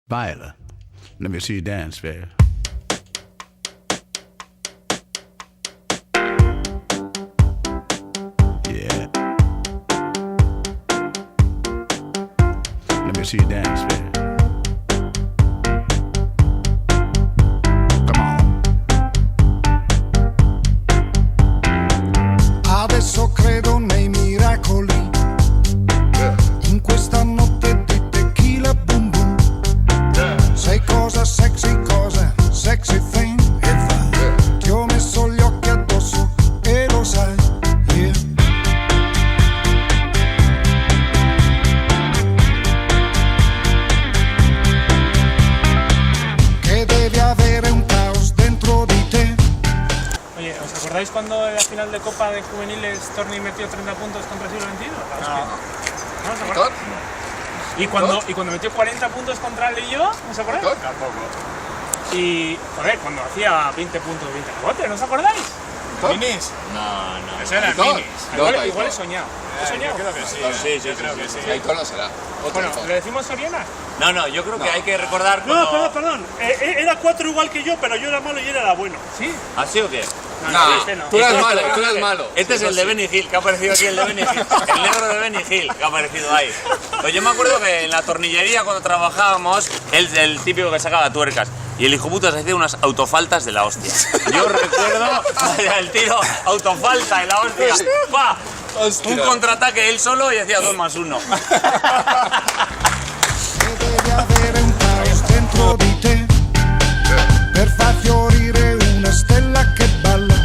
Viola, let me see you dance, baby. Yeah. Let me see you dance, baby. Come on. Adesso credo nei miracoli. In questa notte di tequila boom boom. Sei cosa sexy thing. E vai. Ti ho messo gli occhi addosso e lo sai. Yeah. Che devi avere un caos dentro di te. Oye, ¿os acordáis cuando en la final de Copa de Juveniles Torni metió 30 puntos contra el siglo XXI? ¿No os acordáis? Y cuando metió 40 puntos contra el Lillo, ¿no os acordáis? Tampoco. Y, joder, cuando hacía 20 puntos, 20 rebotes, ¿no os acordáis? ¿Minis? No. Eso eran Aitor. minis. Igual he soñado. ¿He soñado? Yo creo que sí. Sí, Yo creo que sí. Aitor no será. Otro Bueno, Aitor. ¿le decimos Soriana? No, yo creo que hay que recordar No, cuando... perdón. Era 4 igual que yo, pero yo era malo y él era bueno. ¿Sí? ¿Así o qué? No, este no. Tú eres Este- malo. Este es el de Benny Hill, que ha aparecido aquí el de Benny Hill. El negro de Benny Hill, que ha aparecido ahí. Pues yo me acuerdo que en la tornillería cuando trabajábamos, él es el típico que sacaba tuercas. Y el hijo puta se hacía unas autofaltas de la hostia. Yo recuerdo el tiro autofalta de la hostia. ¡Pa! Un contraataque él solo y hacía 2+1. Che devi avere un caos dentro di te. Per far fiorire una stella che balla.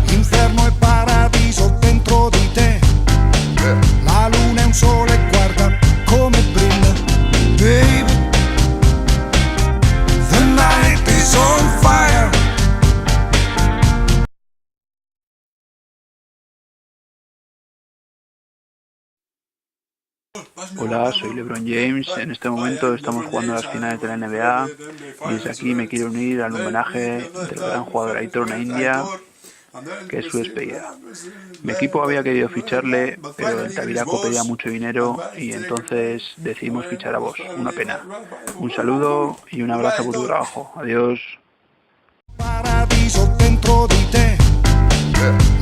Inferno e paradiso dentro di te. La luna è un sole, guarda come brilla. Baby, the night is on fire. Hola, soy LeBron James. En este momento estamos jugando las finales de la NBA y desde aquí me quiero unir al homenaje del gran jugador Aitor India, que es su despedida. Mi equipo había querido ficharle, pero el Tabiraco pedía mucho dinero y entonces decidimos fichar a vos. Una pena. Un saludo y un abrazo por tu trabajo. Adiós. Paradiso dentro di te.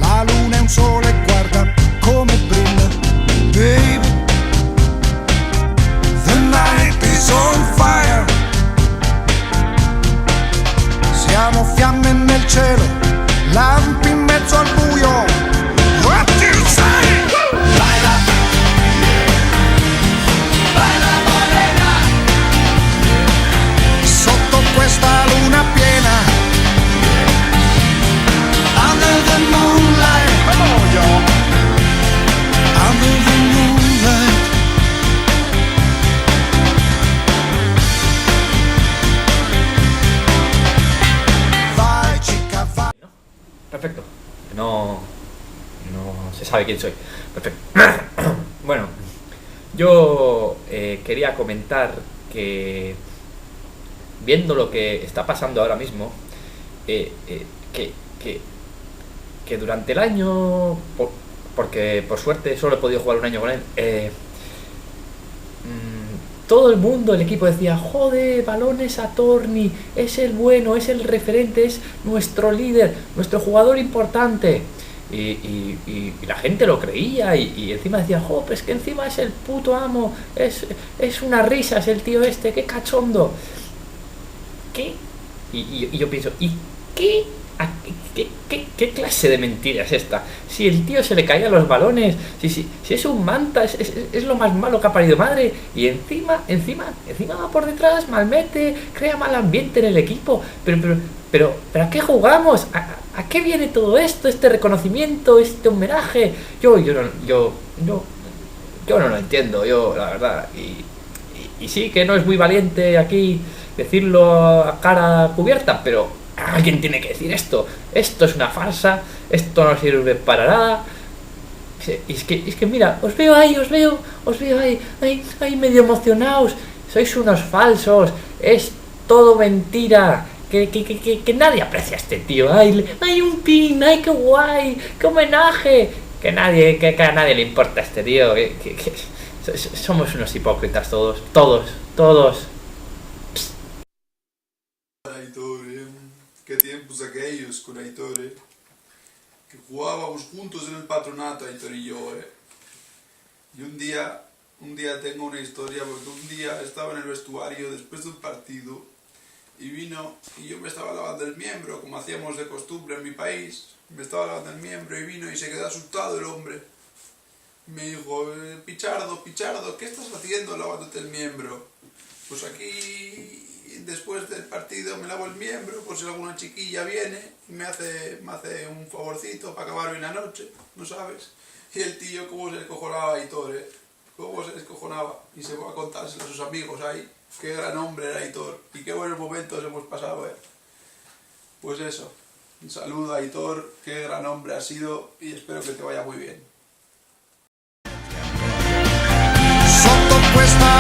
La luna è un sole, guarda come brilla. Baby, the night is on fire. Siamo fiamme nel cielo, lampi in mezzo al buio. What do you say? Baila, baila morena. Sotto questa luna piena. Under the moonlight. Under the moonlight. Vai chica, vai. Perfecto. No se sabe quién soy. Perfecto. Bueno, yo quería comentar que viendo lo que está pasando ahora mismo, que durante el año, porque por suerte solo he podido jugar un año con él, todo el mundo, el equipo decía, joder, balones a Torni, es el bueno, es el referente, es nuestro líder, nuestro jugador importante. Y la gente lo creía y encima decía, jo, pues que encima es el puto amo, es una risa, es el tío este, qué cachondo. ¿Qué? Y yo pienso, ¿y qué? ¿Qué clase de mentira es esta? Si el tío se le caían los balones, si es un manta, es lo más malo que ha parido madre, y encima va por detrás, malmete, crea mal ambiente en el equipo, pero ¿a qué jugamos? ¿A qué viene todo esto? Este reconocimiento, este homenaje. Yo no lo entiendo, yo la verdad, y sí que no es muy valiente aquí decirlo a cara cubierta, pero alguien tiene que decir esto. Esto es una farsa, esto no sirve para nada. Es que mira, os veo ahí medio emocionados. Sois unos falsos, es todo mentira. Que nadie aprecia a este tío. Ay, un pin, ay, qué guay, qué homenaje. Que a nadie le importa a este tío. Somos unos hipócritas todos. años con Aitor, que jugábamos juntos en el patronato, Aitor y yo. Y un día tengo una historia, porque un día estaba en el vestuario después de un partido y vino, y yo me estaba lavando el miembro, como hacíamos de costumbre en mi país, me estaba lavando el miembro y vino y se quedó asustado el hombre. Me dijo, Pichardo, ¿qué estás haciendo lavándote el miembro? Pues aquí, después del partido, me lavo el miembro por si alguna chiquilla viene y me hace un favorcito para acabar bien la noche, ¿no sabes? Y el tío, cómo se descojonaba Aitor, cómo se descojonaba. Y se fue a contárselo a sus amigos ahí. Qué gran hombre era Aitor y qué buenos momentos hemos pasado, Pues eso, un saludo a Aitor, qué gran hombre has sido y espero que te vaya muy bien. Sotto questa